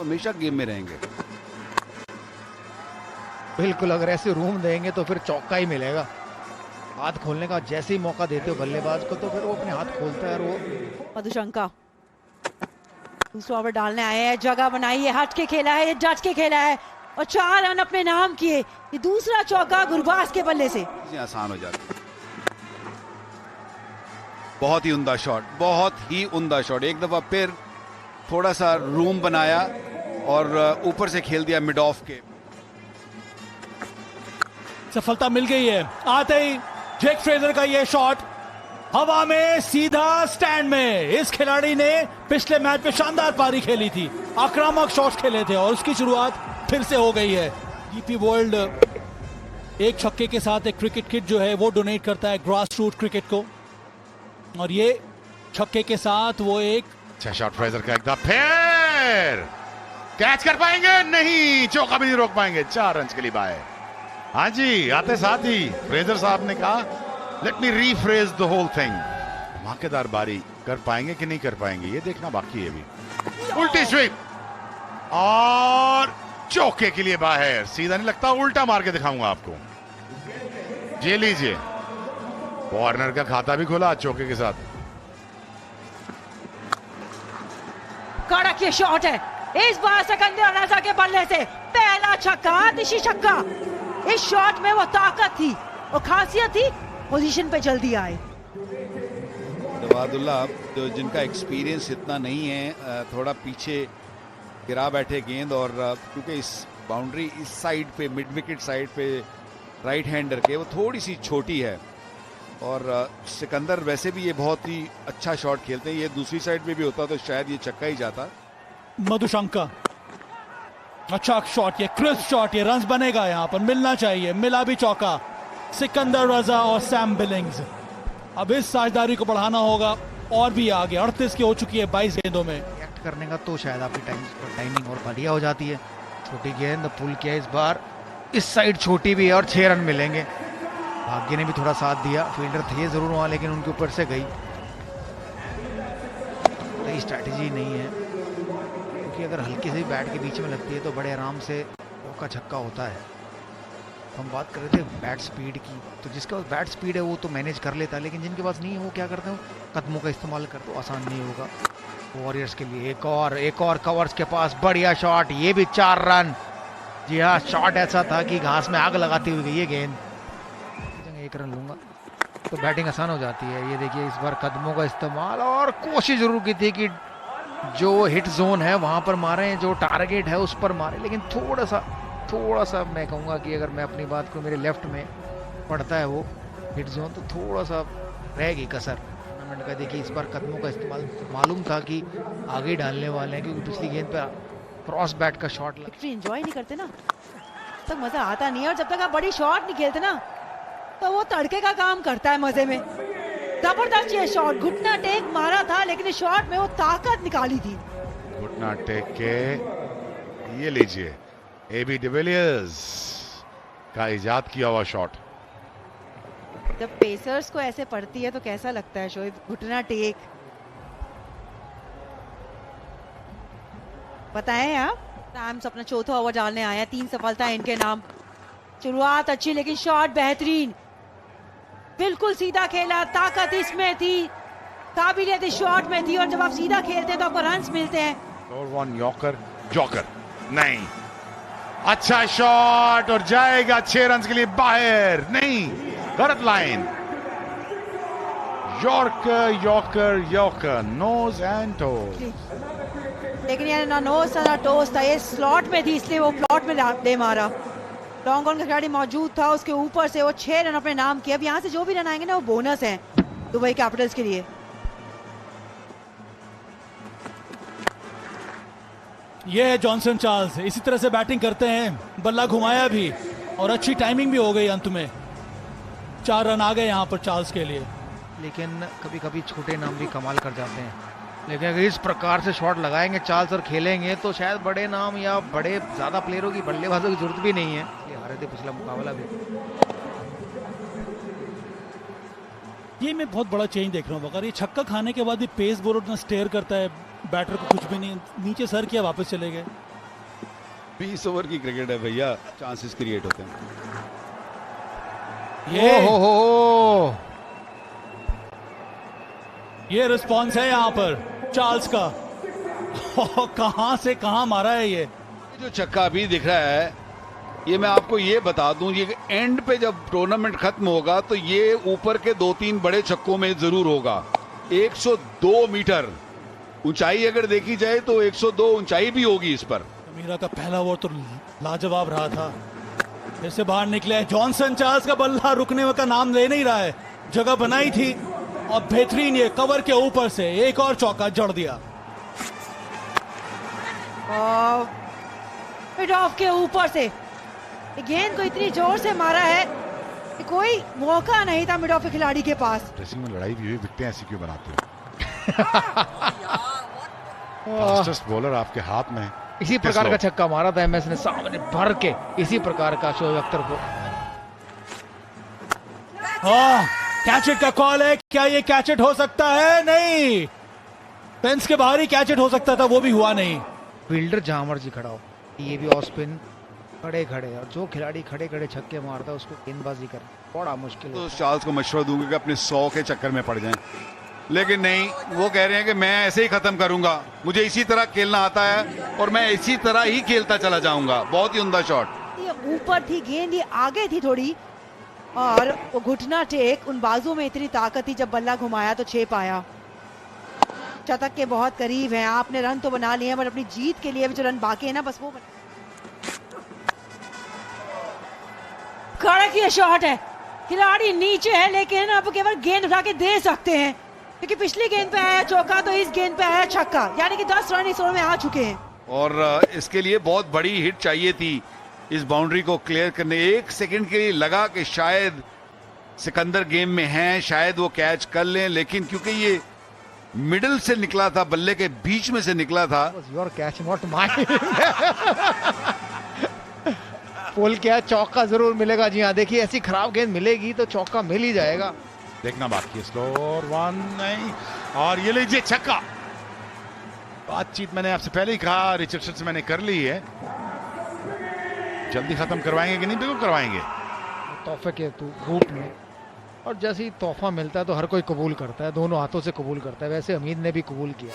हमेशा गेम में रहेंगे। बिल्कुल, अगर ऐसे रूम देंगे तो फिर चौका ही मिलेगा। हाथ खोलने का जैसे ही मौका देते हो बल्लेबाज को तो फिर वो अपने हाथ खोलता है। और वो मधुशंका दूसरा ओवर डालने आए हैं, जगह बनाई है, हट के खेला है, डट के खेला है और 4 रन अपने नाम किए। ये दूसरा चौका गुरबाज के बल्ले से आसान हो जाती है। बहुत ही उम्दा शॉट, बहुत ही उम्दा शॉट। एक दफा फिर थोड़ा सा रूम बनाया और ऊपर से खेल दिया मिड ऑफ के। सफलता मिल गई है। आते ही जेक फ्रेजर का ये शॉट हवा में सीधा स्टैंड में। इस खिलाड़ी ने पिछले मैच में शानदार पारी खेली थी, आक्रामक शॉट्स खेले थे और उसकी शुरुआत फिर से हो गई है। डीपी वर्ल्ड एक छक्के के साथ एक क्रिकेट किट जो है वो डोनेट करता है ग्रास रूट क्रिकेट को, और ये छक्के के साथ वो एक अच्छा शॉट फ्रेजर का, एकदम फिर कैच कर पाएंगे नहीं, चौका भी नहीं रोक पाएंगे। 4 रन के लिए बाय। हाँ जी, आते साथ ही फ्रेजर साहब ने कहा let me rephrase the whole thing. धमाकेदार बारी कर पाएंगे कि नहीं कर पाएंगे ये देखना बाकी है अभी। उल्टी स्वीप और चौके के लिए बाहर। सीधा नहीं लगता, उल्टा मार के दिखाऊंगा आपको। ये लीजिए, वार्नर का खाता भी खोला चौके के साथ। कड़क ये शॉट है, इस बार सिकंदर रजा के बल्ले से पहला छक्का, दिशी छक्का। इस शॉट में वो ताकत थी और खासियत थी, पोजीशन पे जल्दी आए। जवादुल्ला जो जिनका एक्सपीरियंस इतना नहीं है, थोड़ा पीछे गिरा बैठे गेंद, और क्योंकि इस बाउंड्री इस साइड पे मिड विकेट साइड पे राइट हैंडर के वो थोड़ी सी छोटी है, और सिकंदर वैसे भी ये बहुत ही अच्छा शॉट खेलते हैं। ये दूसरी साइड पे भी होता तो शायद ये छक्का ही जाता। मधुशंका अच्छा शॉट, ये क्रिस्प शॉट, ये रन्स बनेगा यहाँ पर, मिलना चाहिए, मिला भी चौका। सिकंदर रजा और सैम बिलिंग्स, अब इस साझेदारी को बढ़ाना होगा और भी आगे। 38 की हो चुकी है 22 गेंदों में। रिएक्ट करने का तो शायद आपकी टाइमिंग और बढ़िया हो जाती है। छोटी गेंद पुल किया इस बार, इस साइड छोटी भी है और 6 रन मिलेंगे। भाग्य ने भी थोड़ा साथ दिया, फील्डर थे जरूर वहां लेकिन उनके ऊपर से गई। तो स्ट्रैटेजी नहीं है, क्योंकि अगर हल्की से बैट के बीच में लगती है तो बड़े आराम से चौका छक्का होता है। तो हम बात कर रहे थे बैट स्पीड की, तो जिसके पास बैट स्पीड है वो तो मैनेज कर लेता है, लेकिन जिनके पास नहीं है वो क्या करते हैं, कदमों का इस्तेमाल करते हो। आसान नहीं होगा वॉरियर्स के लिए। एक और कवर्स के पास बढ़िया शॉट, ये भी 4 रन। जी हाँ, शॉट ऐसा था कि घास में आग लगाती हुई गई ये गेंद। 1 रन लूंगा तो बैटिंग आसान हो जाती है। ये देखिए इस बार कदमों का इस्तेमाल, और कोशिश जरूर की थी कि जो हिट जोन है वहां पर मारे, जो टारगेट है उस पर मारे, लेकिन थोड़ा सा मैं कहूँगा कि अगर मैं अपनी बात को, मेरे लेफ्ट में पड़ता है वो हिट जोन, तो थोड़ा सा रहेगी कसर टूर्नामेंट का। देखिए इस बार कदमों का इस्तेमाल मालूम था कि आगे डालने वाले हैं, क्योंकि पिछली गेंद पर क्रॉस बैट का शॉट विक्ट्री एंजॉय नहीं करते ना तब तक मजा आता नहीं है, और जब तक आप बड़ी शॉट नहीं खेलते ना तो वो तड़के का काम करता है मजे में। जबरदस्त ये शॉट, घुटना टेक मारा था लेकिन इस शॉट में वो ताकत निकाली थी। घुटना टेक के ये लीजिए, एबी डिविलियर्स का इजाद किया हुआ शॉट। जब पेसर्स को ऐसे पड़ती है तो कैसा लगता है शोएब, घुटना टेक। बताएं आप, टाइम्स अपना चौथा ओवर डालने आया, 3 सफलता इनके नाम। शुरुआत अच्छी लेकिन शॉट बेहतरीन, बिल्कुल सीधा खेला, ताकत इसमें थी, काबिलियत इस शॉट में थी, और जब आप सीधा खेलते हैं तो आपको रन्स मिलते हैं। और 1 यॉर्कर, जॉकर नहीं, अच्छा शॉट और जाएगा 6 रन के लिए बाहर, नहीं, गलत line. Yorker, nose and toes. लेकिन ये ना नोज था ना टोज था, ये स्लॉट में थी इसलिए वो प्लॉट में दे मारा। लॉन्ग ऑन का खिलाड़ी मौजूद था, उसके ऊपर से वो 6 रन अपने नाम किए। अब यहाँ से जो भी रन आएंगे ना वो बोनस है दुबई कैपिटल्स के लिए। ये है जॉनसन चार्ल्स, इसी तरह से बैटिंग करते हैं, बल्ला घुमाया भी और अच्छी टाइमिंग भी हो गई। अंत में 4 रन आ गए यहाँ पर चार्ल्स के लिए। लेकिन कभी कभी छोटे नाम भी कमाल कर जाते हैं, लेकिन अगर इस प्रकार से शॉट लगाएंगे चार्ल्स और खेलेंगे तो शायद बड़े नाम या बड़े ज्यादा प्लेयरों की, बल्लेबाजों की जरूरत भी नहीं है। ये हारे थे पिछला मुकाबला भी। ये मैं बहुत बड़ा चेंज देख रहा हूँ। अगर ये छक्का खाने के बाद भी पेस बॉलर इतना स्टेयर करता है बैटर को, कुछ भी नहीं, नीचे सर किया वापस चले गए। 20 ओवर की क्रिकेट है भैया, चांसेस क्रिएट होते हैं। ये रिस्पॉन्स है यहाँ पर चार्ल्स का। कहां से कहां मारा है ये। जो छक्का अभी दिख रहा है, ये मैं आपको ये बता दूं, ये एंड पे जब टूर्नामेंट खत्म होगा तो ये ऊपर के 2-3 बड़े छक्कों में जरूर होगा। 102 मीटर ऊंचाई अगर देखी जाए तो 102 ऊंचाई भी होगी इस पर। मीरा का पहला ओवर तो लाजवाब रहा था। फिर से बाहर निकले जॉनसन। चार्ल्स का बल्ला रुकने का नाम ले नहीं रहा है, जगह बनाई थी और बेहतरीन ये कवर के ऊपर से एक और चौका जड़ दिया। मिड ऑफ के ऊपर से गेंद को इतनी जोर से मारा है कि कोई मौका नहीं था मिड ऑफ के खिलाड़ी के पास। ड्रेसिंग में लड़ाई भी हुई, विकटें ऐसी क्यों बनाते हो? फास्टेस्ट बॉलर आपके हाथ में। इसी प्रकार का छक्का मारा था एमएस ने सामने भर के, इसी प्रकार का शोएब अख्तर को। कैच इट का कॉल है। क्या ये कैच इट हो सकता है? नहीं, फेंस के बाहर ही कैच इट हो सकता था, वो भी हुआ नहीं। फील्डर जहां मर्जी खड़ा हो, ये भी ऑफ स्पिन खड़े खड़े, और जो खिलाड़ी खड़े खड़े छक्के मारता है उसको गेंदबाजी करना बड़ा मुश्किल है। तो चार्ल्स को मशवरा दूंगा कि अपने 100 के चक्कर में पड़ जाएं, लेकिन नहीं, वो कह रहे हैं कि मैं ऐसे ही खत्म करूंगा, मुझे इसी तरह खेलना आता है और मैं इसी तरह ही खेलता चला जाऊंगा। बहुत ही उम्दा शॉट। ये ऊपर थी गेंद, ये आगे थी थोड़ी, और वो घुटना टेक, उन बाजू में इतनी ताकत थी, जब बल्ला घुमाया तो 6 पाया। शतक के बहुत करीब हैं, आपने रन तो बना लिए हैं, बट अपनी जीत के लिए भी जो रन बाकी है ना, बस वो कड़क ये शॉट है। खिलाड़ी नीचे है लेकिन अब केवल गेंद उठा के दे सकते हैं, क्योंकि पिछली गेंद पे आया चौका तो इस गेंद पे आया छक्का, यानी कि 10 रन इस ओवर में आ चुके हैं। और इसके लिए बहुत बड़ी हिट चाहिए थी इस बाउंड्री को क्लियर करने। 1 सेकंड के लिए लगा कि शायद सिकंदर गेम में हैं, शायद वो कैच कर लें, लेकिन क्योंकि ये मिडिल से निकला था, बल्ले के बीच में से निकला था। Your catch not mine. पोल क्या, चौका जरूर मिलेगा। जी हाँ, देखिए ऐसी खराब गेंद मिलेगी तो चौका मिल ही जाएगा। देखना बाकी है। स्लो 1 नहीं, और ये लीजिए छक्का। बातचीत मैंने आपसे पहले ही कहा, रिचर्डसन से मैंने कर ली है। जल्दी खत्म करवाएंगे कि नहीं? बिल्कुल करवाएंगे। तोहफे के रूप में, और जैसे ही तोहफा मिलता है तो हर कोई कबूल करता है, दोनों हाथों से कबूल करता है। वैसे हमीद ने भी कबूल किया।